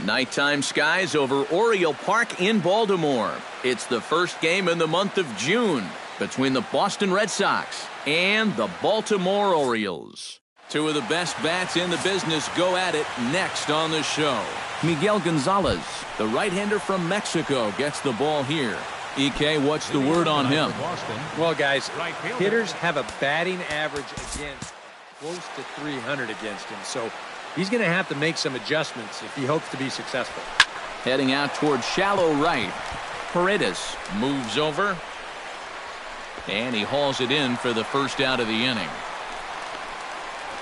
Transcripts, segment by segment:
Nighttime skies over Oriole Park in Baltimore. It's the first game in the month of June between the Boston Red Sox and the Baltimore Orioles. Two of the best bats in the business go at it next on the show. Miguel Gonzalez, the right-hander from Mexico, gets the ball here. EK, what's the word on him? Well, guys, hitters have a batting average against close to 300 against him, so he's going to have to make some adjustments if he hopes to be successful. Heading out towards shallow right. Paredes moves over, and he hauls it in for the first out of the inning.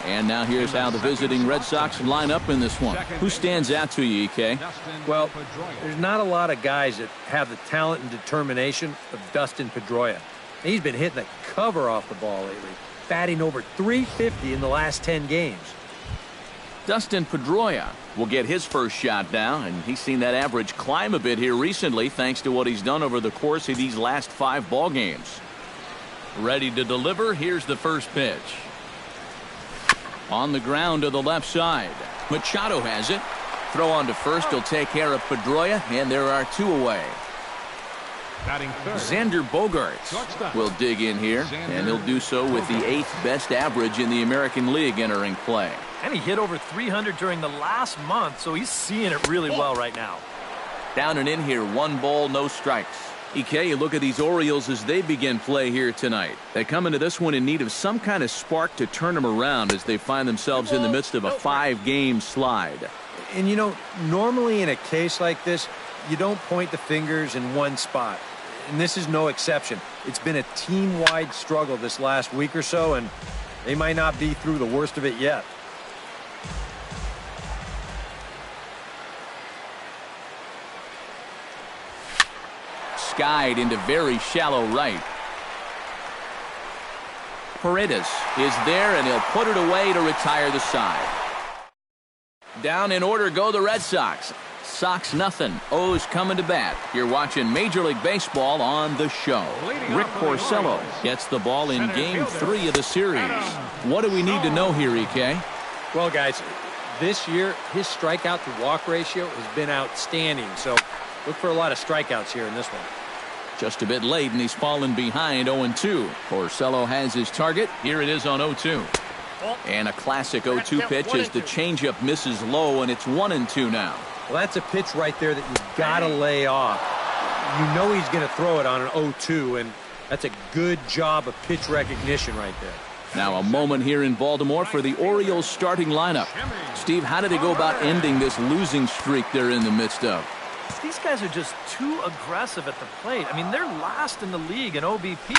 And now here's how the visiting Red Sox line up in this one. Who stands out to you, EK? Well, there's not a lot of guys that have the talent and determination of Dustin Pedroia. He's been hitting the cover off the ball lately, batting over .350 in the last 10 games. Dustin Pedroia will get his first shot now, and he's seen that average climb a bit here recently thanks to what he's done over the course of these last 5 ball games. Ready to deliver. Here's the first pitch. On the ground to the left side. Machado has it. Throw on to first. He'll take care of Pedroia, and there are 2 away. Xander Bogaerts will dig in here, and he'll do so with the 8th best average in the American League entering play. And he hit over 300 during the last month, so he's seeing it really well right now. Down and in here, 1 ball, no strikes. EK, you look at these Orioles as they begin play here tonight. They come into this one in need of some kind of spark to turn them around as they find themselves in the midst of a 5-game slide. And, you know, normally in a case like this, you don't point the fingers in one spot. And this is no exception. It's been a team-wide struggle this last week or so, and they might not be through the worst of it yet. Skied into very shallow right. Paredes is there, and he'll put it away to retire the side. Down in order go the Red Sox. Sox nothing. O's coming to bat. You're watching Major League Baseball on the show. Rick Porcello gets the ball in Game 3 of the series. What do we need to know here, EK? Well, guys, this year his strikeout to walk ratio has been outstanding, so look for a lot of strikeouts here in this one. Just a bit late, and he's fallen behind 0-2. Porcello has his target. Here it is on 0-2. And a classic 0-2 pitch as the changeup misses low, and it's 1-2 now. Well, that's a pitch right there that you've got to lay off. You know he's going to throw it on an 0-2, and that's a good job of pitch recognition right there. Now a moment here in Baltimore for the Orioles starting lineup. Steve, how do they go about ending this losing streak they're in the midst of? These guys are just too aggressive at the plate. I mean, they're last in the league in OBP.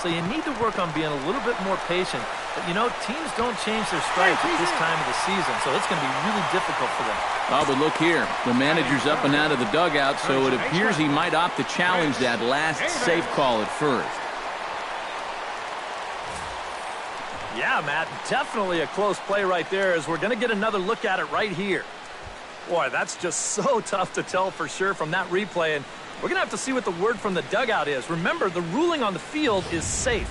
So you need to work on being a little bit more patient. But, you know, teams don't change their stripes at this time of the season, so it's going to be really difficult for them. Oh, but look here. The manager's up and out of the dugout, so it appears he might opt to challenge that last safe call at first. Yeah, Matt, definitely a close play right there as we're going to get another look at it right here. Boy, that's just so tough to tell for sure from that replay, and we're going to have to see what the word from the dugout is. Remember, the ruling on the field is safe.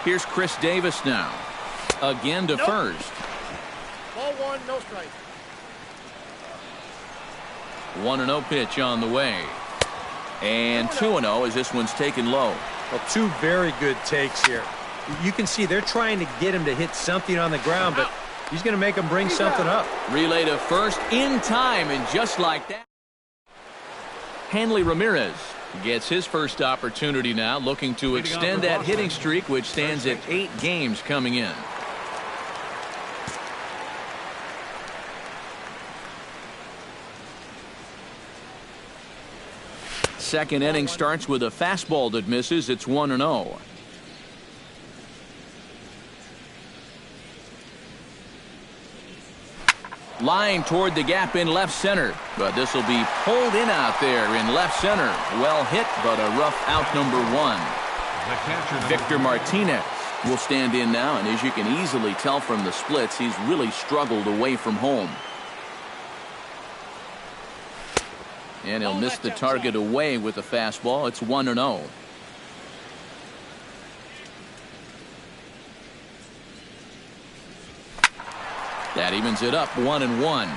Here's Chris Davis now. Again to first. Ball 1, no strike. 1-0 pitch on the way. And 2-0 as this one's taken low. Well, 2 very good takes here. You can see they're trying to get him to hit something on the ground, but he's going to make him bring something up. Relay to first in time, and just like that. Hanley Ramirez gets his first opportunity now, looking to extend that hitting streak, which stands at 8 games coming in. Second inning starts with a fastball that misses. It's 1-0. Line toward the gap in left center, but this will be pulled in out there in left center. Well hit, but a rough out number 1. Victor Martinez will stand in now, and as you can easily tell from the splits, he's really struggled away from home. And he'll miss the target away with the fastball. It's 1-0. That evens it up 1-1.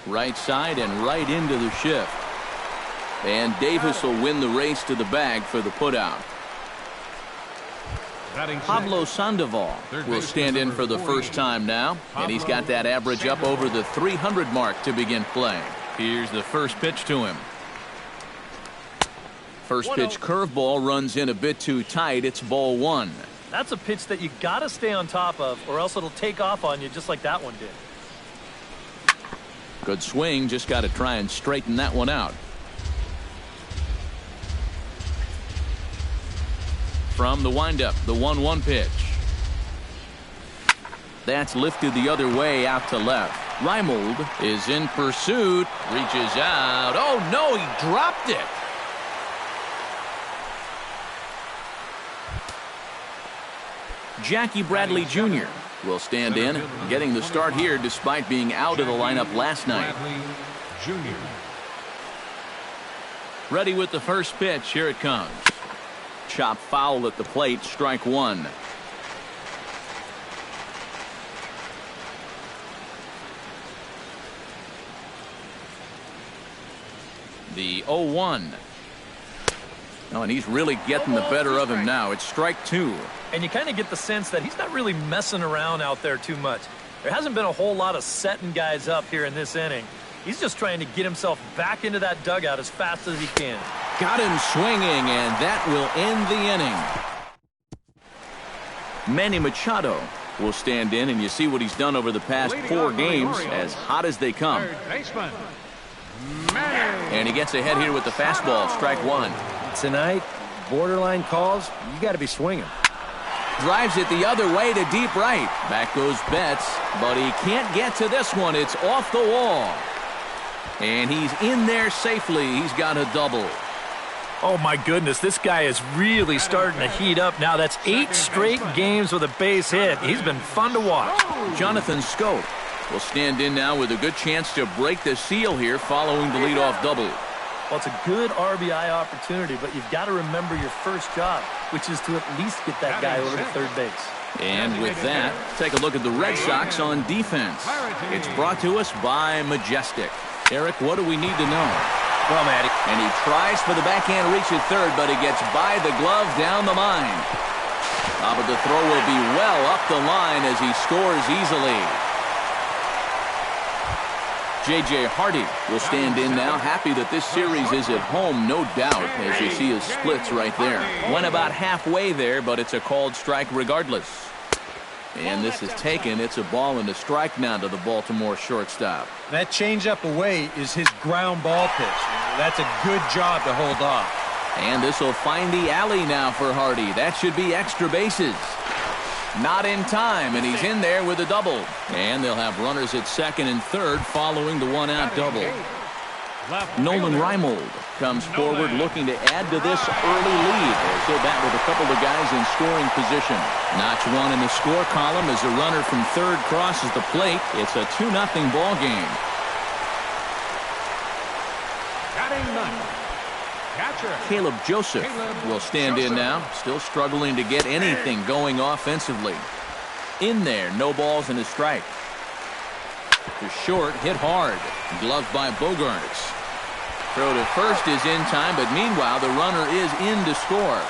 Right side and right into the shift. And Davis will win the race to the bag for the putout. Pablo Sandoval will stand in for the first time now, and he's got that average up over the 300 mark to begin play. Here's the first pitch to him. First pitch curveball runs in a bit too tight. It's ball 1. That's a pitch that you got to stay on top of, or else it'll take off on you just like that one did. Good swing, just got to try and straighten that one out. From the windup, the 1-1 pitch. That's lifted the other way out to left. Reimold is in pursuit, reaches out. Oh no, he dropped it. Jackie Bradley Jr. will stand in, getting the start here despite being out of the lineup last night. Ready with the first pitch. Here it comes. Chop foul at the plate. Strike 1. The 0-1. Oh, and he's really getting the better of him now. It's strike 2. And you kind of get the sense that he's not really messing around out there too much. There hasn't been a whole lot of setting guys up here in this inning. He's just trying to get himself back into that dugout as fast as he can. Got him swinging, and that will end the inning. Manny Machado will stand in, and you see what he's done over the past 4 games, as hot as they come. And he gets ahead here with the fastball. Strike 1. Tonight, borderline calls, you got to be swinging. Drives it the other way to deep right. Back goes Betts, but he can't get to this one. It's off the wall. And he's in there safely. He's got a double. Oh, my goodness. This guy is really starting to heat up now. That's 8 straight games with a base hit. He's been fun to watch. Jonathan Scope will stand in now with a good chance to break the seal here following the leadoff double. Well, it's a good RBI opportunity, but you've got to remember your first job, which is to at least get that guy over to third base. And with that, take a look at the Red Sox on defense. It's brought to us by Majestic. Eric, what do we need to know? Well, Matty. And he tries for the backhand reach at third, but he gets by the glove down the line. But the throw will be well up the line as he scores easily. J.J. Hardy will stand in now, happy that this series is at home, no doubt, as you see his splits right there. Went about halfway there, but it's a called strike regardless. And this is taken. It's a ball and a strike now to the Baltimore shortstop. That changeup away is his ground ball pitch. That's a good job to hold off. And this will find the alley now for Hardy. That should be extra bases. Not in time, and he's in there with a double. And they'll have runners at second and third following the one-out double. Nolan Reimold comes forward looking to add to this early lead. So that with a couple of guys in scoring position. Notch 1 in the score column as a runner from third crosses the plate. It's a 2-0 ball game. Caleb Joseph will stand in now, still struggling to get anything going offensively. In there, no balls and a strike. To short, hit hard. Gloved by Bogaerts. Throw to first is in time, but meanwhile the runner is in to score.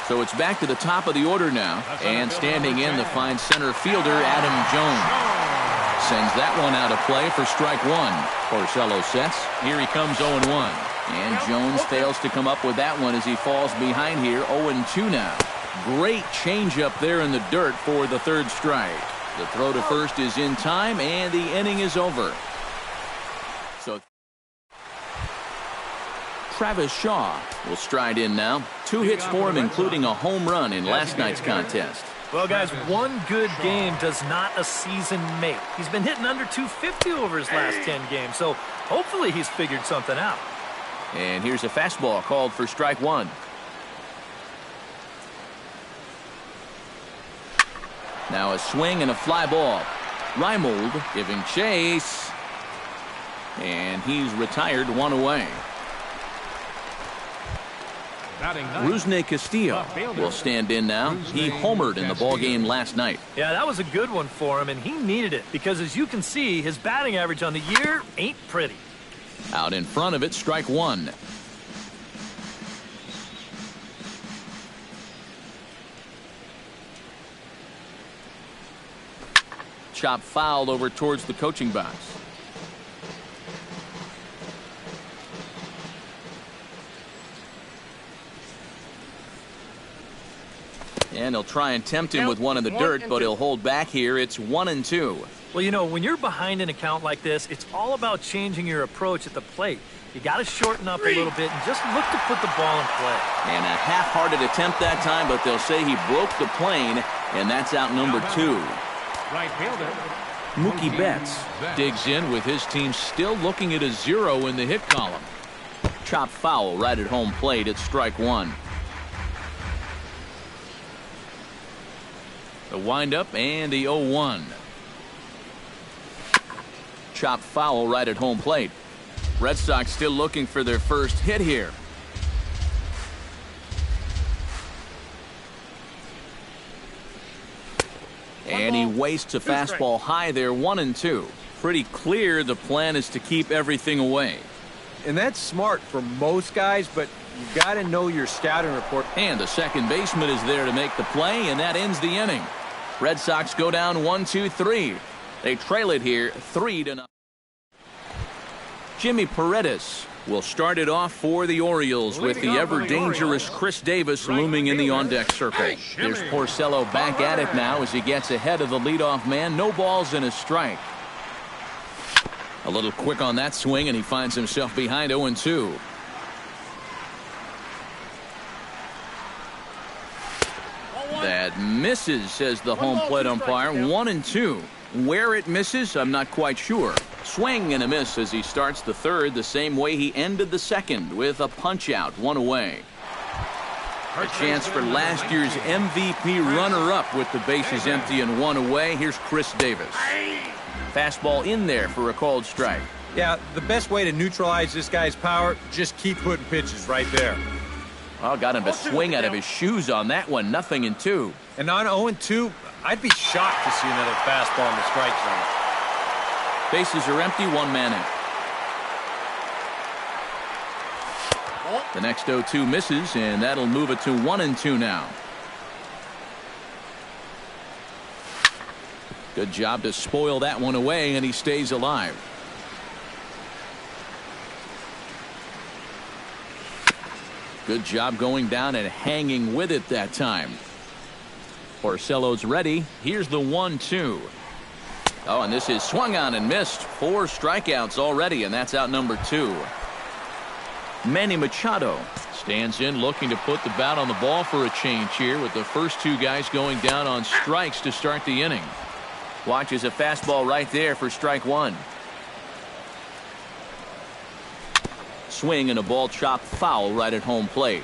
So it's back to the top of the order now, and standing in the fine center fielder Adam Jones. Sends that one out of play for strike 1. Porcello sets. Here he comes 0-1. And Jones fails to come up with that one as he falls behind here 0-2 now. Great changeup there in the dirt for the third strike. The throw to first is in time, and the inning is over. So Travis Shaw will stride in now. 2 hits for him, including a home run in last night's contest. Well, guys, one good game does not a season make. He's been hitting under 250 over his last 10 games, so hopefully he's figured something out. And here's a fastball called for strike 1. Now a swing and a fly ball. Reimold giving chase. And he's retired, 1 away. Rusney Castillo will stand in now. He homered in the ballgame last night. Yeah, that was a good one for him, and he needed it because, as you can see, his batting average on the year ain't pretty. Out in front of it, strike one. Chop foul over towards the coaching box. And he'll try and tempt him with one in the dirt, but he'll hold back here. It's 1-2. Well, you know, when you're behind an account like this, it's all about changing your approach at the plate. You got to shorten up a little bit and just look to put the ball in play. And a half-hearted attempt that time, but they'll say he broke the plane, and that's out number 2. Right fielder Mookie Betts digs in with his team still looking at a 0 in the hit column. Chop foul right at home plate. It's strike one. The windup and the 0-1. Chop foul right at home plate. Red Sox still looking for their first hit here. And he wastes a fastball high there, 1-2. Pretty clear the plan is to keep everything away. And that's smart for most guys, but you got to know your scouting report. And the second baseman is there to make the play, and that ends the inning. Red Sox go down 1-2-3. They trail it here 3-0. Jimmy Paredes will start it off for the Orioles with the ever-dangerous Chris Davis looming in the on-deck circle. There's Porcello back at it now as he gets ahead of the leadoff man. No balls and a strike. A little quick on that swing, and he finds himself behind 0-2. That misses, says the home plate umpire. 1-2. Where it misses, I'm not quite sure. Swing and a miss as he starts the third the same way he ended the second, with a punch-out, 1 away. A chance for last year's MVP runner-up with the bases empty and 1 away. Here's Chris Davis. Fastball in there for a called strike. Yeah, the best way to neutralize this guy's power, just keep putting pitches right there. Oh, got him to swing out of his shoes on that one. 0-2. And on 0-2, I'd be shocked to see another fastball in the strike zone. Bases are empty, 1 man in. The next 0-2 misses, and that'll move it to 1-2 now. Good job to spoil that one away, and he stays alive. Good job going down and hanging with it that time. Porcello's ready. Here's the 1-2. Oh, and this is swung on and missed. 4 strikeouts already, and that's out number 2. Manny Machado stands in looking to put the bat on the ball for a change here, with the first 2 guys going down on strikes to start the inning. Watches a fastball right there for strike 1. Swing and a ball chopped foul right at home plate.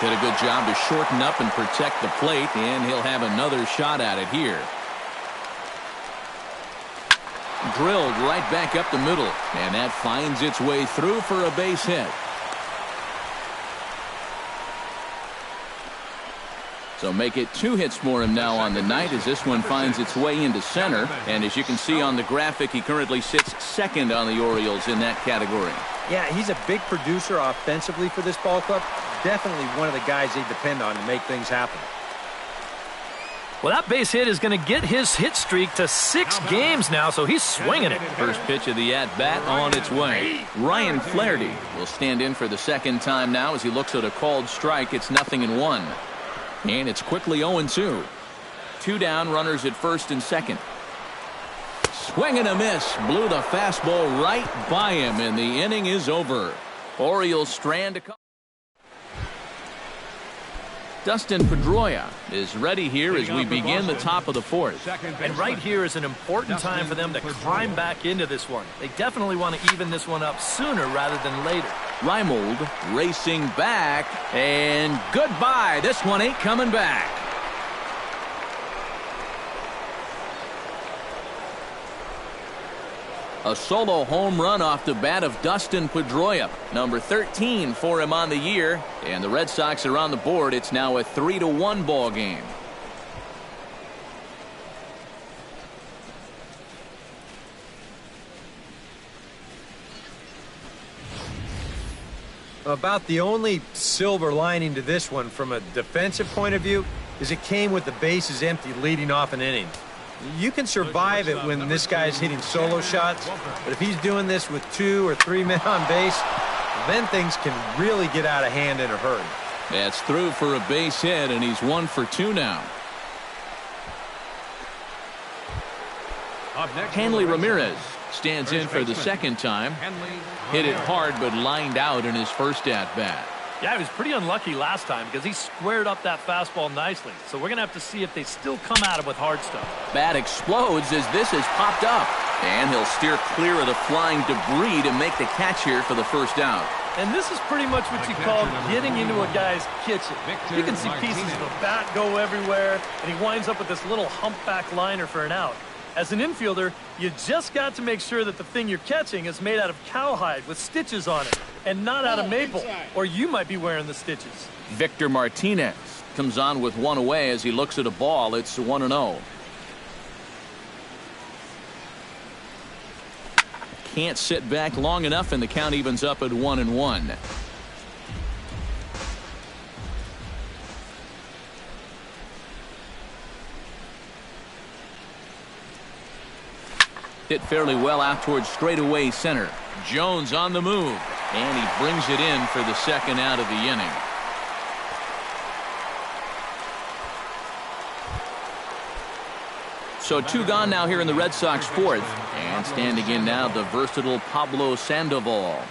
Did a good job to shorten up and protect the plate, and he'll have another shot at it here. Drilled right back up the middle, and that finds its way through for a base hit. So make it 2 hits for him now on the night as this one finds its way into center. And as you can see on the graphic, he currently sits second on the Orioles in that category. Yeah, he's a big producer offensively for this ball club. Definitely one of the guys they depend on to make things happen. Well, that base hit is going to get his hit streak to 6 games now, so he's swinging it. First pitch of the at-bat on its way. Ryan Flaherty will stand in for the second time now as he looks at a called strike. It's 0-1. And it's quickly 0-2. 2 down, runners at first and second. Swing and a miss. Blew the fastball right by him, and the inning is over. Orioles strand a couple. Dustin Pedroia is ready here as we begin the top of the 4th. And right here is an important time for them to climb back into this one. They definitely want to even this one up sooner rather than later. Reimold racing back, and goodbye. This one ain't coming back. A solo home run off the bat of Dustin Pedroia, number 13 for him on the year, and the Red Sox are on the board. It's now a 3-1 ball game. About the only silver lining to this one from a defensive point of view is it came with the bases empty leading off an inning. You can survive it when this guy's hitting solo shots, but if he's doing this with 2 or 3 men on base, then things can really get out of hand in a hurry. That's through for a base hit, and he's 1 for 2 now. Hanley Ramirez stands in for the second time. Hit it hard, but lined out in his first at-bat. Yeah, he was pretty unlucky last time because he squared up that fastball nicely. So we're going to have to see if they still come at him with hard stuff. Bat explodes as this has popped up. And he'll steer clear of the flying debris to make the catch here for the first out. And this is pretty much what you call getting into a guy's kitchen. You can see pieces of the bat go everywhere, and he winds up with this little humpback liner for an out. As an infielder, you just got to make sure that the thing you're catching is made out of cowhide with stitches on it and not out of maple, or you might be wearing the stitches. Victor Martinez comes on with 1 away as he looks at a ball. It's 1-0. Can't sit back long enough, and the count evens up at 1-1. Hit fairly well out towards straightaway center. Jones on the move, and he brings it in for the second out of the inning. So 2 gone now here in the Red Sox fourth, and standing in now the versatile Pablo Sandoval.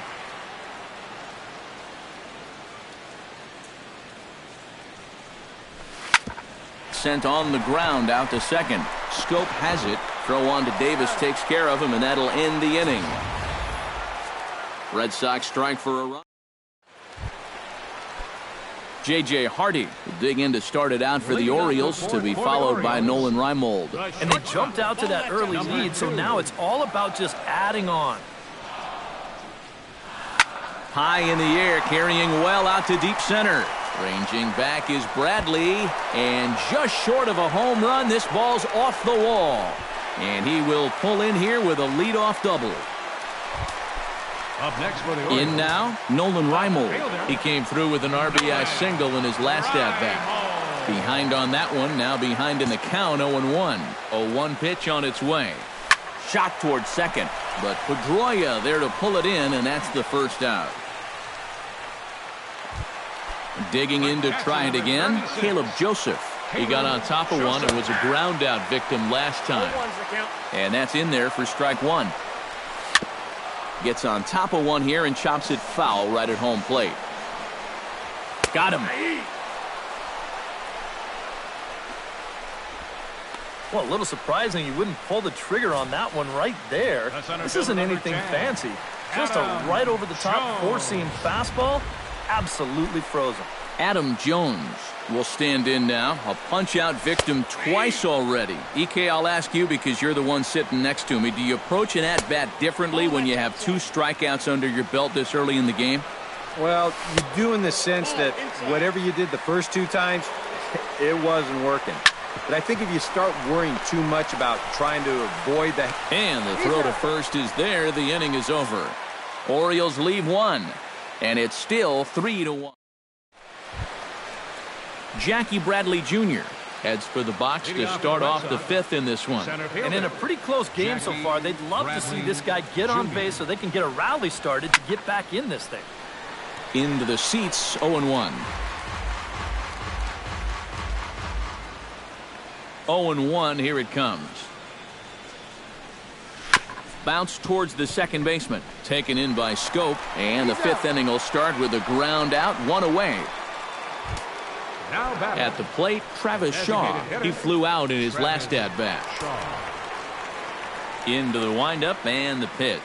Sent on the ground out to second. Scope has it. Throw on to Davis takes care of him, and that'll end the inning. Red Sox strike for a run. J.J. Hardy will dig in to start it out for the Orioles, to be followed by Nolan Reimold. And they jumped out to that early lead, so now it's all about just adding on. High in the air, carrying well out to deep center. Ranging back is Bradley, and just short of a home run, this ball's off the wall. And he will pull in here with a leadoff double. Up next for the Orioles. In now, Nolan Reimold. He came through with an RBI single in his last at-bat. Behind on that one, now behind in the count, 0-1. 0-1 pitch on its way. Shot towards second, but Pedroia there to pull it in, and that's the first out. Digging in to try it again, Caleb Joseph. He got on top of one and was a ground out victim last time. And that's in there for strike 1. Gets on top of one here and chops it foul right at home plate. Got him. Well, a little surprising you wouldn't pull the trigger on that one right there. This isn't anything fancy. Just a right over the top four-seam fastball. Absolutely frozen. Adam Jones will stand in now. A punch-out victim twice already. EK, I'll ask you because you're the one sitting next to me. Do you approach an at-bat differently when you have 2 strikeouts under your belt this early in the game? Well, you do in the sense that whatever you did the first 2 times, it wasn't working. But I think if you start worrying too much about trying to avoid that. And the throw to first is there. The inning is over. Orioles leave 1. And it's still 3-1. Jackie Bradley Jr. heads for the box to start off the 5th in this one. And in a pretty close game so far, they'd love to see this guy get on base so they can get a rally started to get back in this thing. Into the seats, 0-1. 0-1, here it comes. Bounce towards the second baseman. Taken in by Scope, and the 5th inning will start with a ground out, 1 away. At the plate, Travis Shaw. He flew out in his last at-bat. Into the windup and the pitch.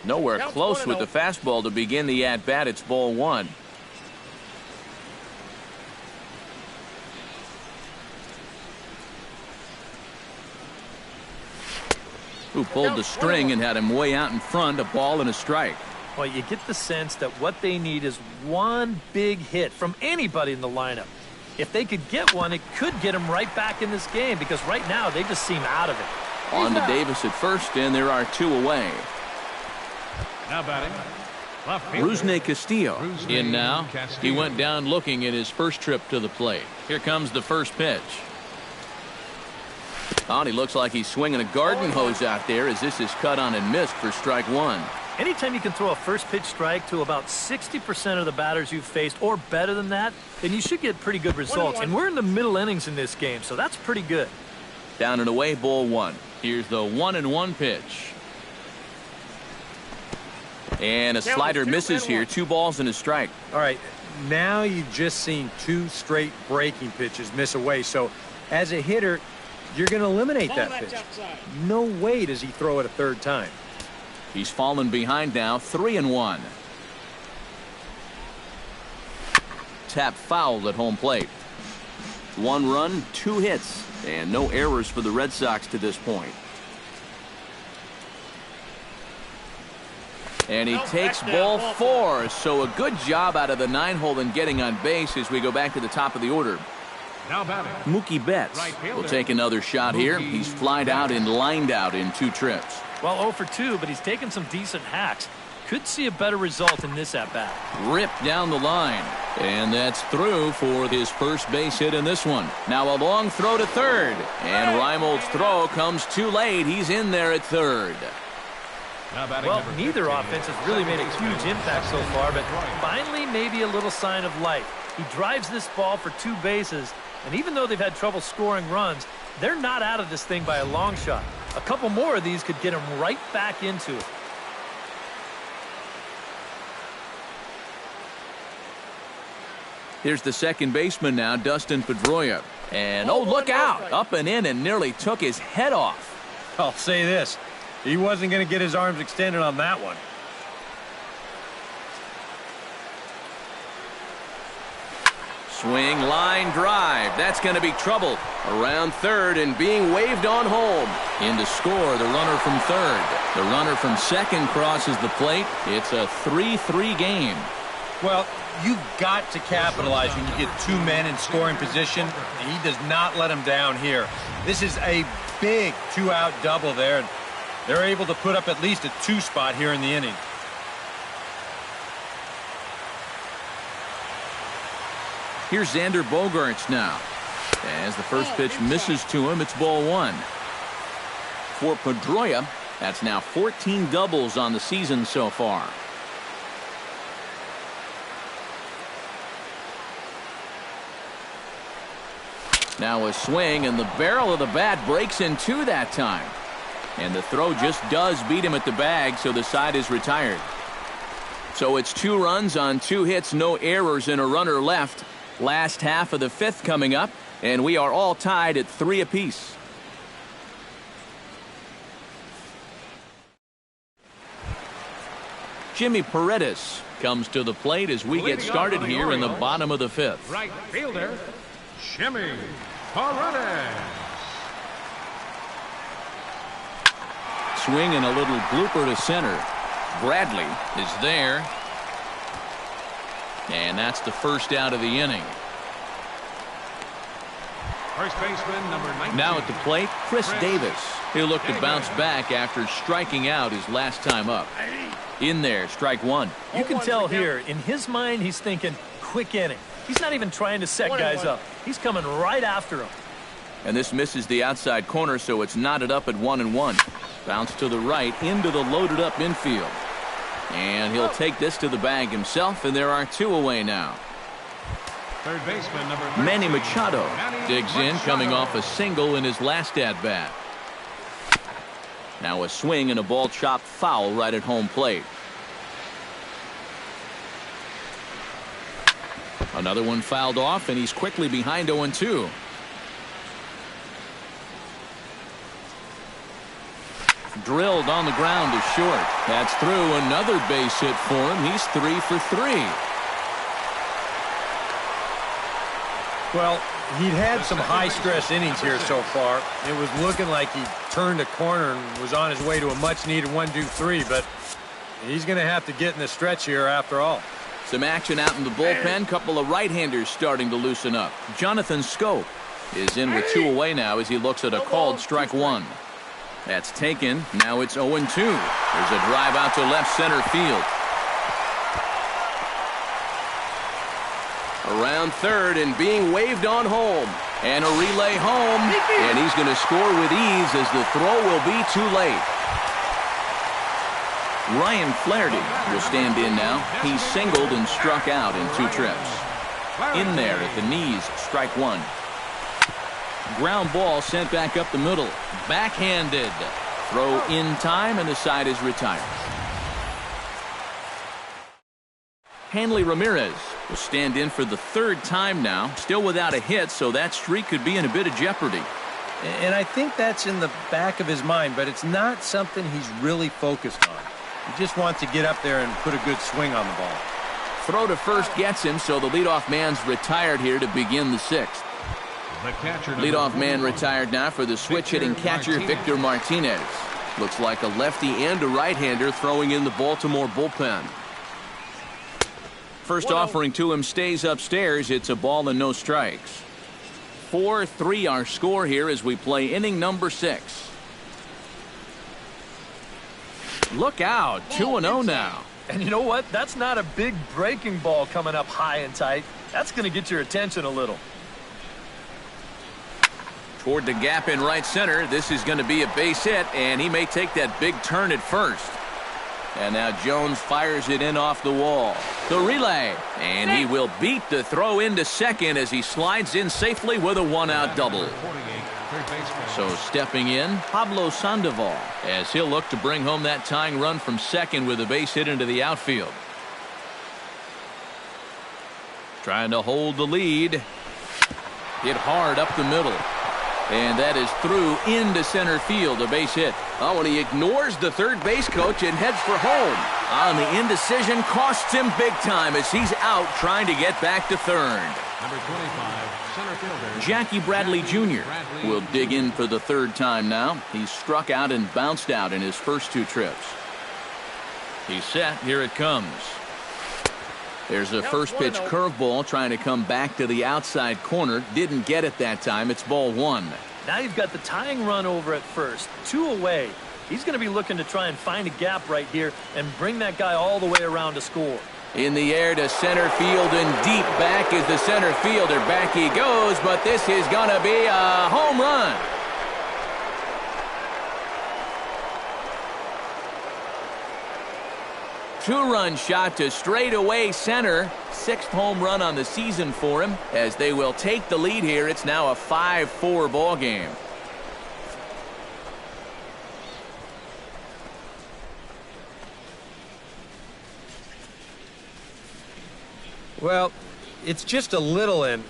Nowhere close with the fastball to begin the at-bat. It's ball 1. who pulled the string and had him way out in front, a ball and a strike. Well, you get the sense that what they need is one big hit from anybody in the lineup. If they could get one, it could get them right back in this game because right now they just seem out of it. On to Davis at first, and there are 2 away. Now batting. Rusney Castillo In now. He went down looking at his first trip to the plate. Here comes the first pitch. Oh, he looks like he's swinging a garden hose out there as this is cut on and missed for strike 1. Anytime you can throw a first pitch strike to about 60% of the batters you've faced or better than that, then you should get pretty good results. And we're in the middle innings in this game, so that's pretty good. Down and away, ball 1. Here's the 1-1 pitch. And a slider misses here. 2 balls and a strike. All right, now you've just seen 2 straight breaking pitches miss away. So as a hitter, you're going to eliminate that pitch. No way does he throw it a third time. He's fallen behind now, 3-1. Tap foul at home plate. 1 run, 2 hits, and no errors for the Red Sox to this point. And he takes ball 4, so a good job out of the 9-hole in getting on base as we go back to the top of the order. Now batting. Mookie Betts will take another shot here. He's flied out and lined out in 2 trips. Well, 0 for 2, but he's taken some decent hacks. Could see a better result in this at-bat. Ripped down the line. And that's through for his first base hit in this one. Now a long throw to third. And Reimold's throw comes too late. He's in there at third. Well, neither offense has really made a huge impact so far, but finally maybe a little sign of life. He drives this ball for 2 bases, and even though they've had trouble scoring runs, they're not out of this thing by a long shot. A couple more of these could get him right back into it. Here's the second baseman now, Dustin Pedroia. And oh, look out! Up and in and nearly took his head off. I'll say this. He wasn't going to get his arms extended on that one. Swing, line, drive. That's going to be trouble. Around third and being waved on home. In to score, the runner from third. The runner from second crosses the plate. It's a 3-3 game. Well, you've got to capitalize when you get 2 men in scoring position, and he does not let them down here. This is a big 2-out double there, and they're able to put up at least a 2 spot here in the inning. Here's Xander Bogaerts now. As the first pitch misses to him, it's ball 1. For Pedroia, that's now 14 doubles on the season so far. Now a swing, and the barrel of the bat breaks in 2 that time. And the throw just does beat him at the bag, so the side is retired. So it's 2 runs on 2 hits, no errors, and a runner left. Last half of the 5th coming up, and we are all tied at 3 apiece. Jimmy Paredes comes to the plate as we get started here in the bottom of the 5th. Right fielder, Jimmy Paredes. Swing and a little blooper to center. Bradley is there. And that's the first out of the inning. First baseman, number 19. Now at the plate, Chris Davis. He'll look to bounce back after striking out his last time up. In there, strike 1. You can tell here, in his mind, he's thinking, quick inning. He's not even trying to set guys up. He's coming right after him. And this misses the outside corner, so it's knotted up at 1-1. Bounce to the right into the loaded up infield. And he'll take this to the bag himself, and there are 2 away now. Third baseman, number 13. Manny Machado digs in, coming off a single in his last at-bat. Now a swing and a ball chopped foul right at home plate. Another one fouled off, and he's quickly behind 0-2. Drilled on the ground to short. That's through. Another base hit for him. He's 3 for 3. Well, he'd had some high-stress innings here so far. It was looking like he turned a corner and was on his way to a much-needed 1-2-3, but he's going to have to get in the stretch here after all. Some action out in the bullpen. Couple of right-handers starting to loosen up. Jonathan Scope is in with 2 away now as he looks at a called strike 1. That's taken. Now it's 0-2. There's a drive out to left center field. Around third and being waved on home. And a relay home. And he's going to score with ease as the throw will be too late. Ryan Flaherty will stand in now. He singled and struck out in 2 trips. In there at the knees, strike 1. Ground ball sent back up the middle. Backhanded. Throw in time and the side is retired. Hanley Ramirez will stand in for the 3rd time now. Still without a hit, so that streak could be in a bit of jeopardy. And I think that's in the back of his mind, but it's not something he's really focused on. He just wants to get up there and put a good swing on the ball. Throw to first gets him, so the leadoff man's retired here to begin the 6th. Leadoff man retired now for the switch-hitting catcher Victor Martinez. Looks like a lefty and a right-hander throwing in the Baltimore bullpen. First offering to him stays upstairs. It's a ball and no strikes. 4-3 our score here as we play inning number 6. Look out, 2-0 now. And you know what? That's not a big breaking ball coming up high and tight. That's going to get your attention a little. Toward the gap in right center. This is going to be a base hit, and he may take that big turn at first. And now Jones fires it in off the wall. The relay, and he will beat the throw into second as he slides in safely with a 1-out double. So stepping in, Pablo Sandoval, as he'll look to bring home that tying run from second with a base hit into the outfield. Trying to hold the lead. Hit hard up the middle. And that is through into center field, a base hit. Oh, and he ignores the third base coach and heads for home. And the indecision costs him big time as he's out trying to get back to third. Number 25, center fielder Jackie Bradley Jr. will dig in for the 3rd time now. He's struck out and bounced out in his first 2 trips. He's set. Here it comes. There's a first pitch curveball trying to come back to the outside corner. Didn't get it that time. It's ball 1. Now you've got the tying run over at first. 2 away. He's going to be looking to try and find a gap right here and bring that guy all the way around to score. In the air to center field and deep back is the center fielder. Back he goes, but this is going to be a home run. Two-run shot to straightaway center. 6th home run on the season for him. As they will take the lead here, it's now a 5-4 ball game. Well, it's just a little and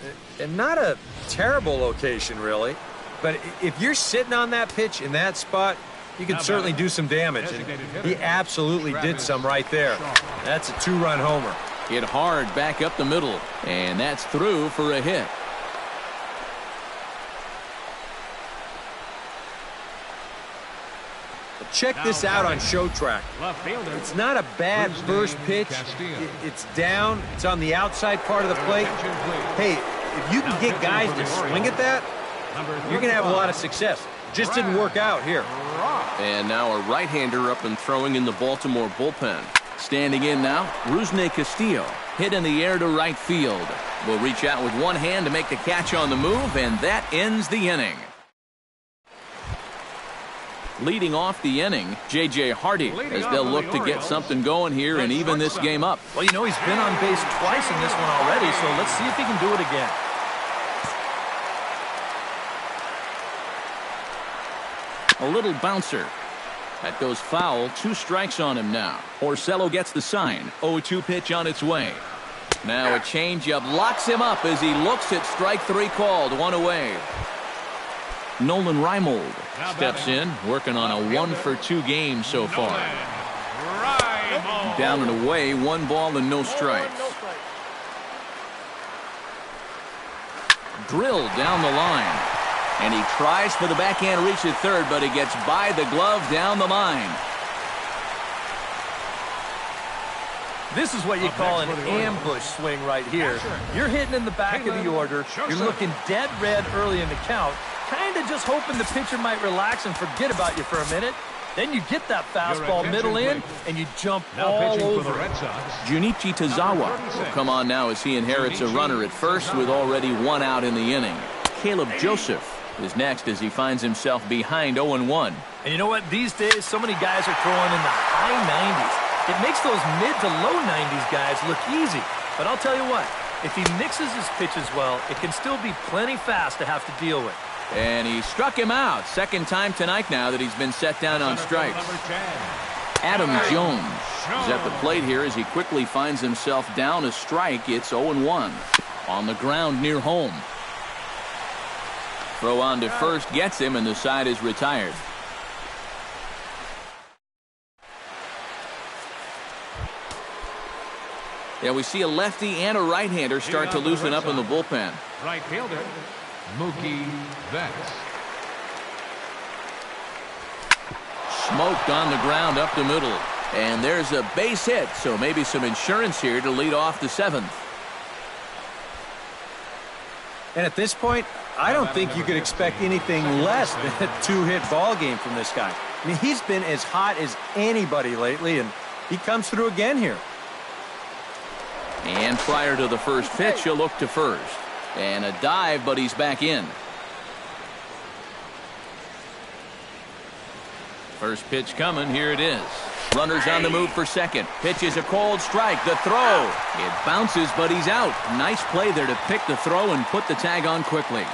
not a terrible location, really. But if you're sitting on that pitch in that spot, you can certainly do some damage. And he absolutely did some right there. That's a 2-run homer. Hit hard back up the middle. And that's through for a hit. Check this out on Show Track. It's not a bad first pitch. It's down. It's on the outside part of the plate. Hey, if you can get guys to swing at that, you're going to have a lot of success. Just didn't work out here. And now a right-hander up and throwing in the Baltimore bullpen. Standing in now, Rusney Castillo. Hit in the air to right field. Will reach out with one hand to make the catch on the move, and that ends the inning. Leading off the inning, J.J. Hardy, as they'll look to get something going here and even this game up. Well, you know, he's been on base twice in this one already, so let's see if he can do it again. A little bouncer. That goes foul. 2 strikes on him now. Orsello gets the sign. 0-2 pitch on its way. Now a changeup locks him up as he looks at strike 3 called. 1 away. Nolan Reimold steps in, working on a 1-for-2 game so far. Down and away, 1 ball and no strikes. Drilled down the line. And he tries for the backhand reach at third, but he gets by the glove down the line. This is what you call an ambush swing right here. You're hitting in the back of the order. You're looking dead red early in the count, kind of just hoping the pitcher might relax and forget about you for a minute. Then you get that fastball middle in, and you jump all over. Junichi Tozawa will come on now as he inherits a runner at first with already one out in the inning. Caleb Joseph is next as he finds himself behind 0-1. And you know what? These days, so many guys are throwing in the high 90s. It makes those mid to low 90s guys look easy. But I'll tell you what, if he mixes his pitches well, it can still be plenty fast to have to deal with. And he struck him out. Second time tonight now that he's been set down on strikes. Adam Jones is at the plate here as he quickly finds himself down a strike. It's 0-1 on the ground near home. Throw on to first gets him, and the side is retired. Yeah, we see a lefty and a right-hander start to loosen up in the bullpen. Right fielder, Mookie Betts. Smoked on the ground up the middle. And there's a base hit, so maybe some insurance here to lead off the seventh. And at this point, I don't think you could expect anything less than a two-hit ball game from this guy. I mean, he's been as hot as anybody lately, and he comes through again here. And prior to the first pitch, he'll look to first. And a dive, but he's back in. First pitch coming. Here it is. Runners on the move for second. Pitch is a cold strike. The throw. It bounces, but he's out. Nice play there to pick the throw and put the tag on quickly.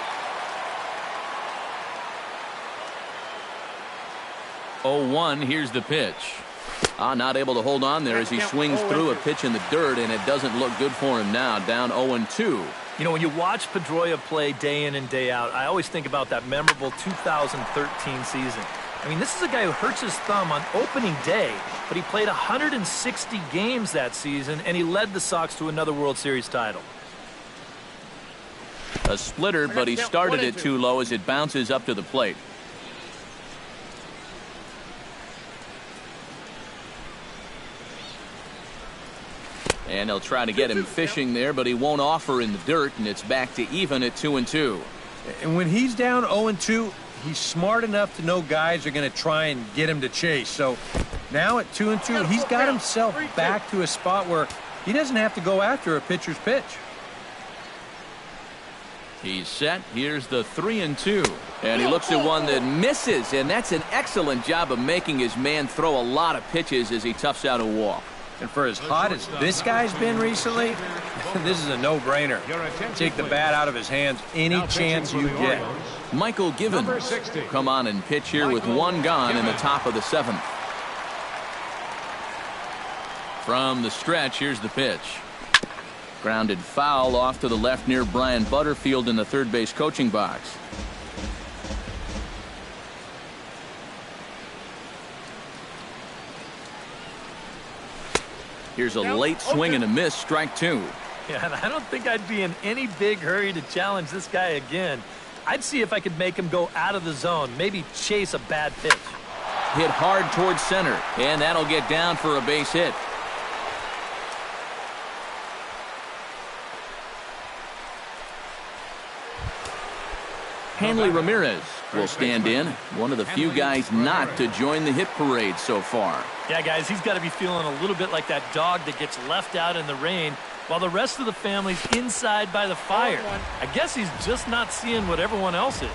0-1. Here's the pitch. Not able to hold on there as he swings through a pitch in the dirt, and it doesn't look good for him now. Down 0-2. You know, when you watch Pedroia play day in and day out, I always think about that memorable 2013 season. I mean, this is a guy who hurts his thumb on opening day, but he played 160 games that season, and he led the Sox to another World Series title. A splitter, but he started it too low as it bounces up to the plate. And they'll try to get him fishing there, but he won't offer in the dirt, and it's back to even at 2-2. And when he's down 0-2, he's smart enough to know guys are going to try and get him to chase. So now at 2-2, he's got himself back to a spot where he doesn't have to go after a pitcher's pitch. He's set. Here's the 3-2. And he looks at one that misses, and that's an excellent job of making his man throw a lot of pitches as he toughs out a walk. And for as hot as this guy's been recently, this is a no-brainer. Take the bat out of his hands any chance you get. Michael Givens will come on and pitch here with one gone in the top of the seventh. From the stretch, here's the pitch. Grounded foul off to the left near Brian Butterfield in the third base coaching box. Here's a late swing and a miss, strike two. Yeah, and I don't think I'd be in any big hurry to challenge this guy again. I'd see if I could make him go out of the zone, maybe chase a bad pitch. Hit hard towards center, and that'll get down for a base hit. Hanley Ramirez will stand in, one of the few guys not to join the hit parade so far. Yeah, guys, he's got to be feeling a little bit like that dog that gets left out in the rain while the rest of the family's inside by the fire. I guess he's just not seeing what everyone else is.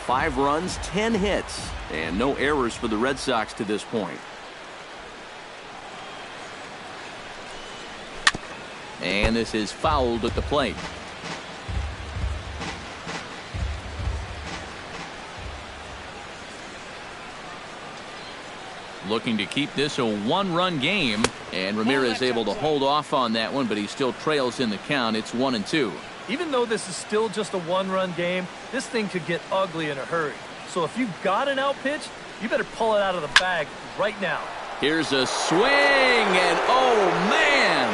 5 runs, 10 hits, and no errors for the Red Sox to this point. And this is fouled at the plate. Looking to keep this a 1-run game, and Ramirez able to hold off on that one, but he still trails in the count. It's 1-2. Even though this is still just a 1-run game, this thing could get ugly in a hurry. So if you've got an out pitch, you better pull it out of the bag right now. Here's a swing, and oh man,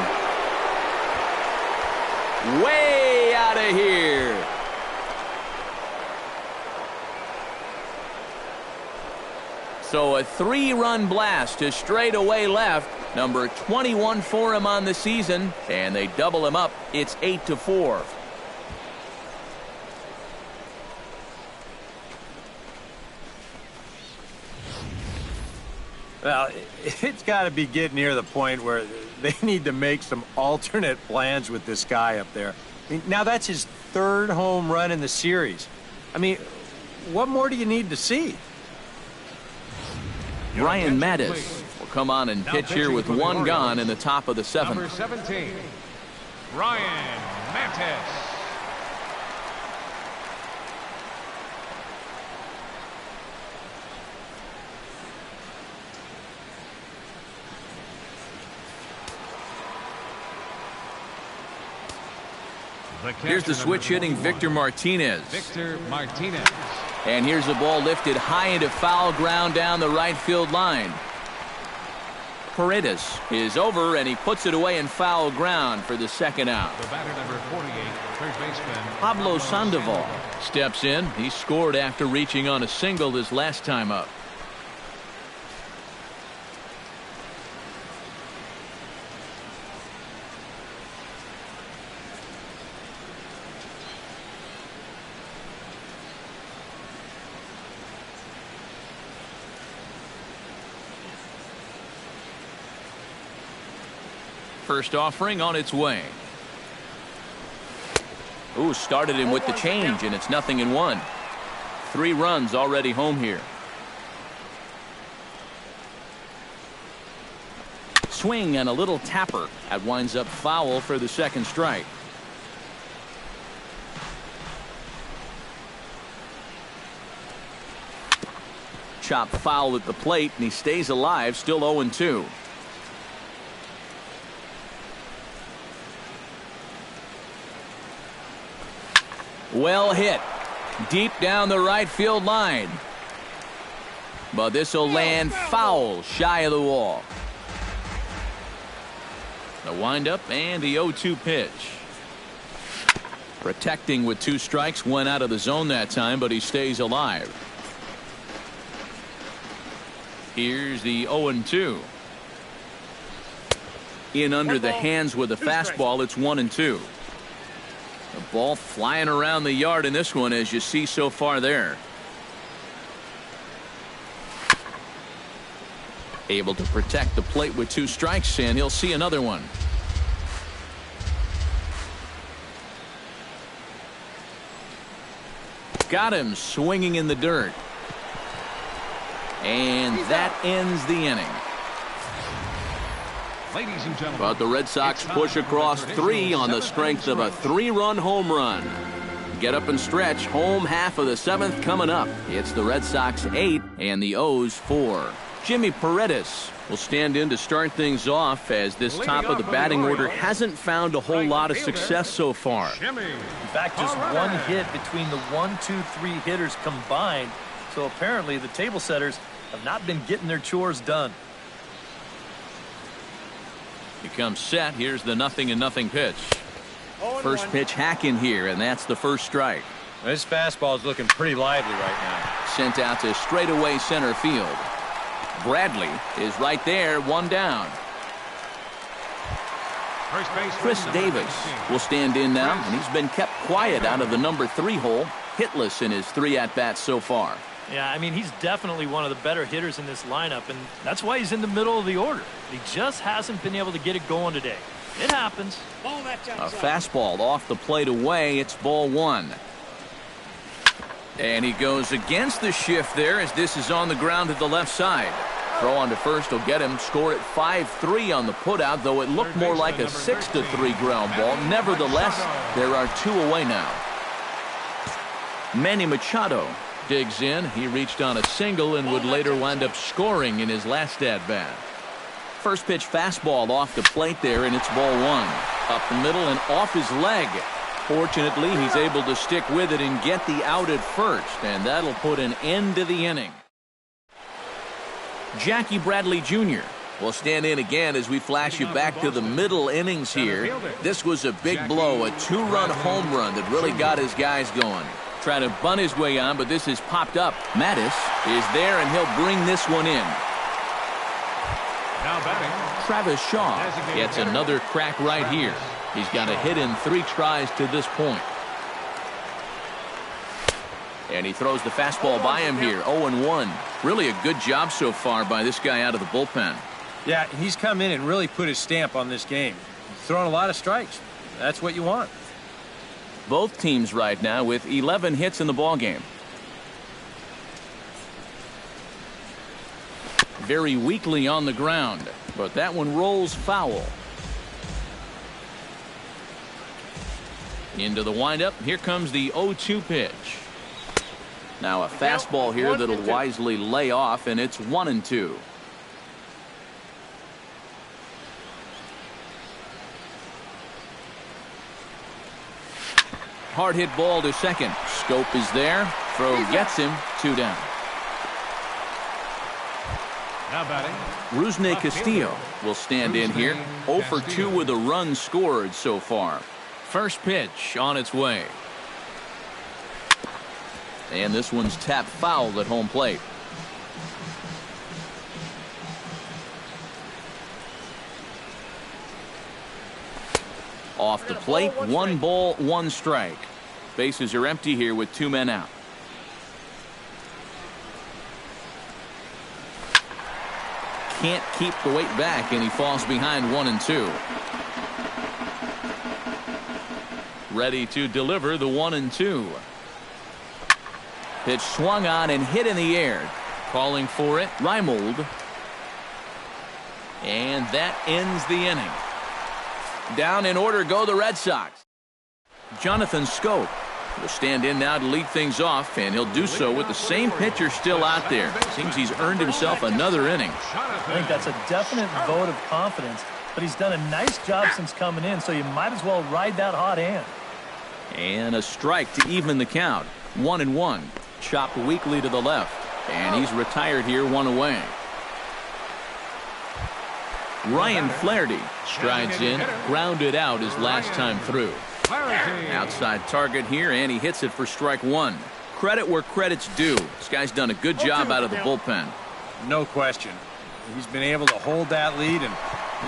way out of here. So a 3-run blast to straightaway left. Number 21 for him on the season, and they double him up. It's 8-4. Well, it's got to be getting near the point where they need to make some alternate plans with this guy up there. I mean, now that's his 3rd home run in the series. I mean, what more do you need to see? Ryan Mattis will come on and pitch here with 1 gone in the top of the 7th. Number 17, Ryan Mattis. Here's the switch hitting Victor Martinez. Victor Martinez. And here's the ball lifted high into foul ground down the right field line. Paredes is over, and he puts it away in foul ground for the 2nd out. The batter, number 48, third baseman Pablo Sandoval steps in. He scored after reaching on a single his last time up. First offering on its way. Ooh, started him with the change, and it's 0-1. 3 runs already home here. Swing and a little tapper. That winds up foul for the 2nd strike. Chop foul at the plate, and he stays alive, still 0-2. Well hit. Deep down the right field line. But this will land foul shy of the wall. The windup and the 0-2 pitch. Protecting with 2 strikes, went out of the zone that time, but he stays alive. Here's the 0-2. In under the hands with a fastball, it's 1-2. The ball flying around the yard in this one, as you see so far there. Able to protect the plate with 2 strikes, and he'll see another one. Got him swinging in the dirt. And that ends the inning. Ladies and gentlemen, But the Red Sox push across 3 on the strength of a 3-run home run. Get up and stretch. Home half of the 7th coming up. It's the Red Sox 8 and the O's 4. Jimmy Paredes will stand in to start things off, as this top of the batting order hasn't found a whole lot of success so far. In fact, just 1 hit between the 1, 2, 3 hitters combined. So apparently the table setters have not been getting their chores done. He comes set. Here's the 0-0 pitch. First pitch hack in here, and that's the 1st strike. This fastball is looking pretty lively right now. Sent out to straightaway center field. Bradley is right there, 1 down. first base Chris Davis will stand in now, and he's been kept quiet out of the number 3 hole. Hitless in his 3 at-bats so far. Yeah, I mean, he's definitely one of the better hitters in this lineup, and that's why he's in the middle of the order. He just hasn't been able to get it going today. It happens. A fastball off the plate away. It's ball 1. And he goes against the shift there, as this is on the ground to the left side. Throw on to first will get him. Score at 5-3 on the putout, though it looked more like a 6-3 ground ball. Nevertheless, there are 2 away now. Manny Machado digs in. He reached on a single and would later wind up scoring in his last at-bat. First pitch fastball off the plate there, and it's ball 1. Up the middle and off his leg. Fortunately, he's able to stick with it and get the out at first, and that'll put an end to the inning. Jackie Bradley Jr. will stand in again as we flash you back to the middle innings here. This was a big blow, a 2-run home run that really got his guys going. try to bunt his way on, but this is popped up. Mattis is there, and he'll bring this one in. Now batting, Travis Shaw gets another crack right here. He's got a hit in 3 tries to this point. And he throws the fastball by him here, 0-1. Really a good job so far by this guy out of the bullpen. Yeah, he's come in and really put his stamp on this game. He's throwing a lot of strikes. That's what you want. Both teams right now with 11 hits in the ballgame. Very weakly on the ground, but that one rolls foul. Into the windup. Here comes the 0-2 pitch. Now a fastball here that'll wisely lay off, and it's 1-2. Hard hit ball to second. Scope is there. Throw gets him. 2 down. now batting, Rusney Castillo will stand in here. 0 for 2 with a run scored so far. First pitch on its way. And this one's tapped foul at home plate. Off the plate, 1 ball, 1 strike. Bases are empty here with 2 men out. Can't keep the weight back, and he falls behind 1-2. Ready to deliver the 1-2. Pitch swung on and hit in the air. Calling for it, Reimold. And that ends the inning. Down in order go the Red Sox. Jonathan Scope will stand in now to lead things off, and he'll do so with the same pitcher still out there. Seems he's earned himself another inning. I think that's a definite vote of confidence, but he's done a nice job since coming in, so you might as well ride that hot hand. And a strike to even the count. 1-1. Chopped weakly to the left, and he's retired here, 1 away. Ryan Flaherty strides in, grounded out his last time through. Outside target here, and he hits it for strike 1. Credit where credit's due. This guy's done a good job out of the bullpen. No question. He's been able to hold that lead, and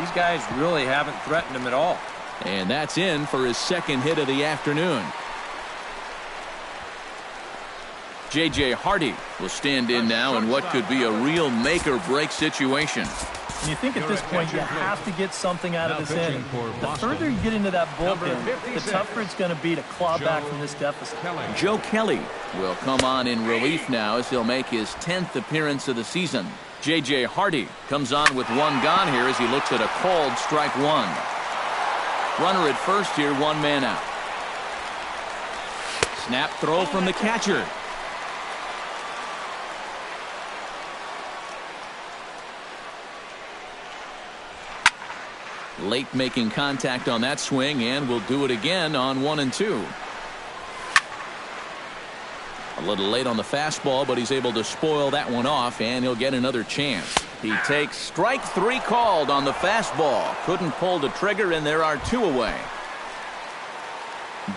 these guys really haven't threatened him at all. And that's in for his second hit of the afternoon. J.J. Hardy will stand in now in what could be a real make-or-break situation. And you think at this point you have to get something out of this inning. The further you get into that bullpen, the tougher it's going to be to claw back from this deficit. Joe Kelly will come on in relief now as he'll make his 10th appearance of the season. J.J. Hardy comes on with 1 gone here as he looks at a called strike 1. Runner at first here, 1 man out. Snap throw from the catcher. Late making contact on that swing, and will do it again on 1-2. A little late on the fastball, but he's able to spoil that one off, and he'll get another chance. He takes strike 3 called on the fastball. Couldn't pull the trigger, and there are 2 away.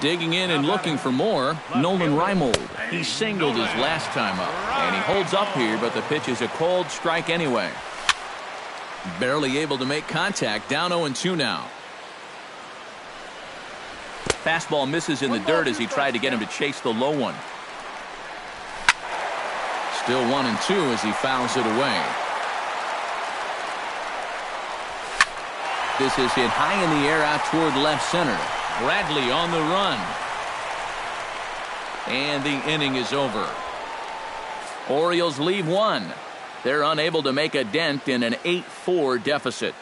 Digging in and looking for more, Nolan Reimold. He singled his last time up, and he holds up here, but the pitch is a called strike anyway. Barely able to make contact, down 0-2 now. Fastball misses in the dirt as he tried to get him to chase the low one. Still 1-2 as he fouls it away. This is hit high in the air out toward left center. Bradley on the run. And the inning is over. Orioles leave 1. They're unable to make a dent in an 8-4 deficit.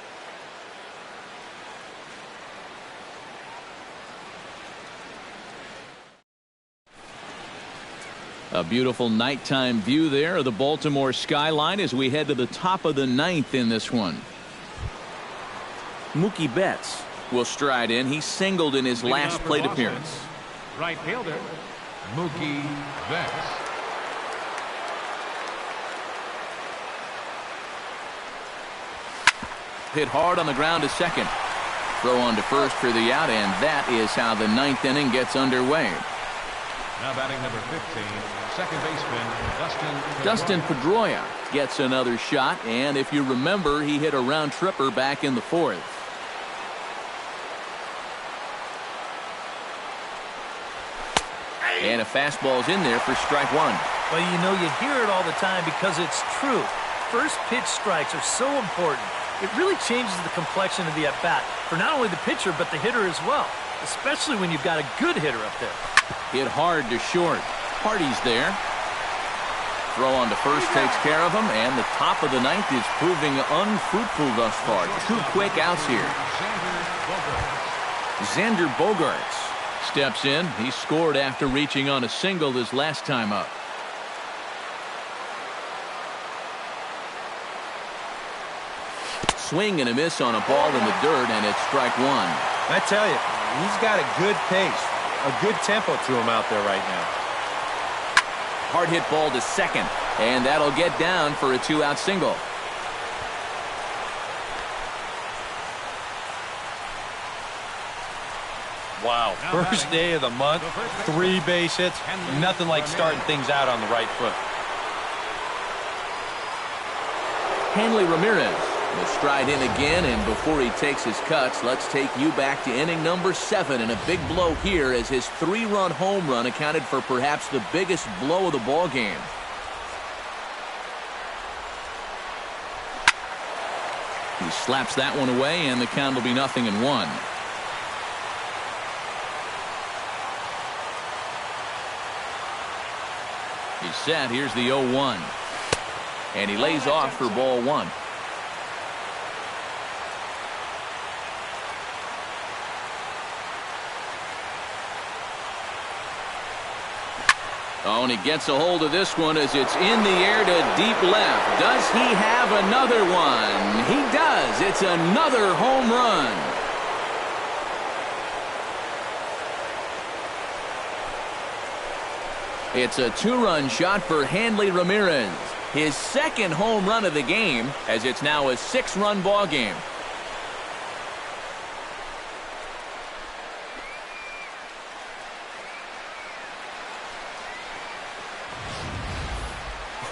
A beautiful nighttime view there of the Baltimore skyline as we head to the top of the 9th in this one. Mookie Betts will stride in. He singled in his last plate appearance. Right fielder, Mookie Betts. Hit hard on the ground to second. Throw on to first for the out, and that is how the 9th inning gets underway. Now batting number 15, second baseman Dustin Pedroia gets another shot, and if you remember, he hit a round tripper back in the fourth. And a fastball's in there for strike one. Well, you know, you hear it all the time because it's true. First pitch strikes are so important. It really changes the complexion of the at-bat for not only the pitcher but the hitter as well, especially when you've got a good hitter up there. Hit hard to short. Hardy's there. Throw on to first takes care of him, and the top of the ninth is proving unfruitful thus far. 2 quick outs here. Xander Bogaerts steps in. He scored after reaching on a single his last time up. Swing and a miss on a ball in the dirt, and it's strike one. I tell you, he's got a good pace, a good tempo to him out there right now. Hard hit ball to second, and that'll get down for a 2-out single. Wow, first day of the month, 3 base hits, nothing like starting things out on the right foot. Hanley Ramirez will stride in again, and before he takes his cuts, let's take you back to inning number 7, and a big blow here as his 3-run home run accounted for perhaps the biggest blow of the ball game. He slaps that one away, and the count will be 0-1. He's set. Here's the 0-1. And he lays off for ball 1. Oh, and he gets a hold of this one as it's in the air to deep left. Does he have another one? He does. It's another home run. It's a 2-run shot for Hanley Ramirez. His second home run of the game, as it's now a 6-run ball game.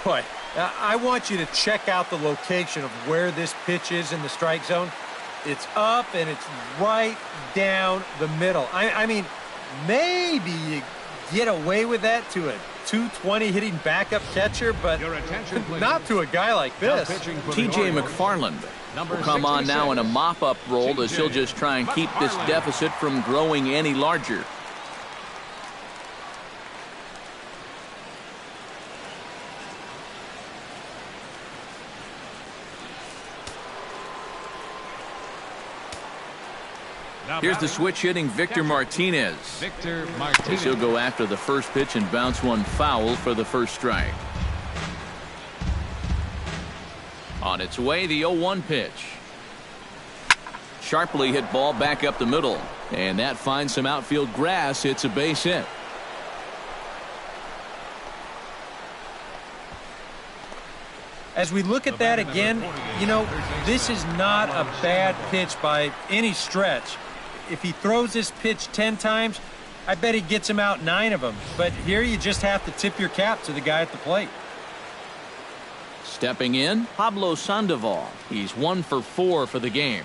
Boy, I want you to check out the location of where this pitch is in the strike zone. It's up and it's right down the middle. I mean, maybe you get away with that to a 220 hitting backup catcher, but not to a guy like this. T.J. McFarland will come on now in a mop-up role as he'll just try and keep this deficit from growing any larger. Here's the switch hitting Victor Martinez. As he'll go after the first pitch and bounce one foul for the first strike. On its way, the 0-1 pitch. Sharply hit ball back up the middle, and that finds some outfield grass. It's a base hit. As we look at that again, you know, this is not a bad pitch by any stretch. If he throws this pitch 10 times, I bet he gets him out 9 of them. But here you just have to tip your cap to the guy at the plate. Stepping in, Pablo Sandoval. He's 1 for 4 for the game.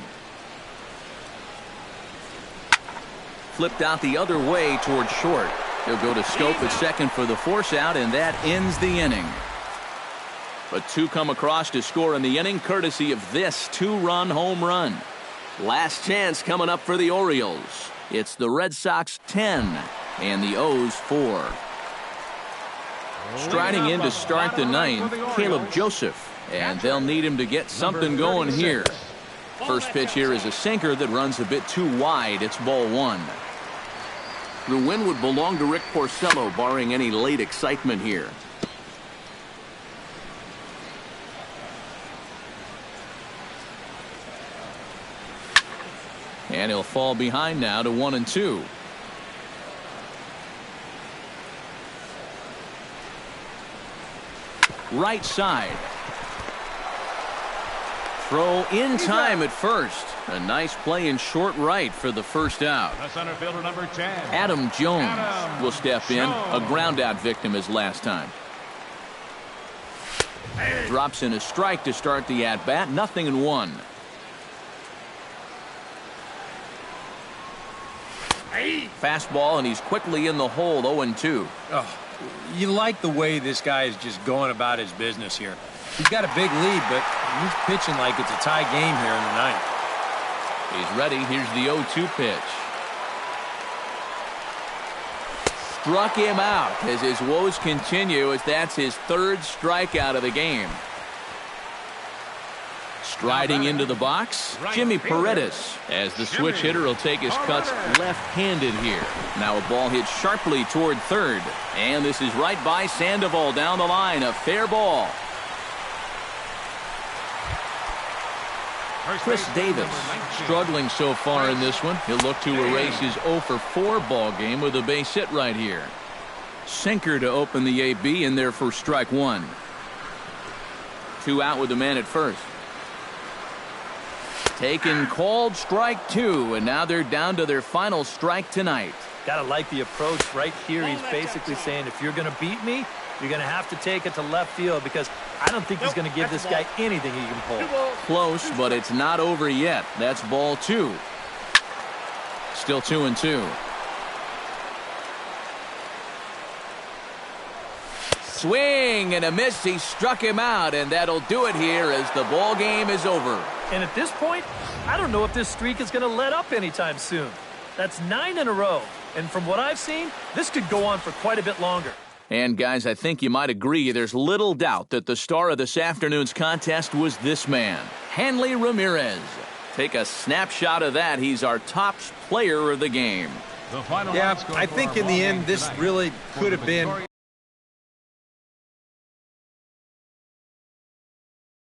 Flipped out the other way toward short. He'll go to Scope at second for the force out, and that ends the inning. But 2 come across to score in the inning, courtesy of this 2-run home run. Last chance coming up for the Orioles. It's the Red Sox 10 and the O's 4. Striding in to start the 9th, Caleb Joseph, and they'll need him to get something going here. First pitch here is a sinker that runs a bit too wide. It's ball 1. The win would belong to Rick Porcello, barring any late excitement here. And he'll fall behind now to 1-2. Right side. throw in time at first. A nice play in short right for the first out. The center fielder, number 10. Adam Jones will step in. A ground out victim as last time. Drops in a strike to start the at bat. 0-1. Fastball, and he's quickly in the hole. 0-2. Oh, you like the way this guy is just going about his business here. He's got a big lead, but he's pitching like it's a tie game here in the ninth. He's ready. Here's the 0-2 pitch. Struck him out as his woes continue, as that's his third strikeout of the game. Striding into the box, Jimmy Paredes, as the switch hitter will take his cuts left-handed here. Now a ball hit sharply toward third, and this is right by Sandoval down the line. A fair ball. Chris Davis struggling so far in this one. He'll look to erase his 0-for-4 ball game with a base hit right here. Sinker to open the AB in there for strike one. 2 out with the man at first. Taken, called, strike 2, and now they're down to their final strike tonight. Gotta like the approach right here. He's basically saying, if you're gonna beat me, you're gonna have to take it to left field, because I don't think he's gonna give this guy anything he can pull. Close, but it's not over yet. That's ball 2. Still 2-2. Swing and a miss. He struck him out, and that'll do it here as the ball game is over. And at this point, I don't know if this streak is going to let up anytime soon. That's 9 in a row. And from what I've seen, this could go on for quite a bit longer. And, guys, I think you might agree there's little doubt that the star of this afternoon's contest was this man, Hanley Ramirez. Take a snapshot of that. He's our top player of the game. Yeah, I think in the end, this really could have been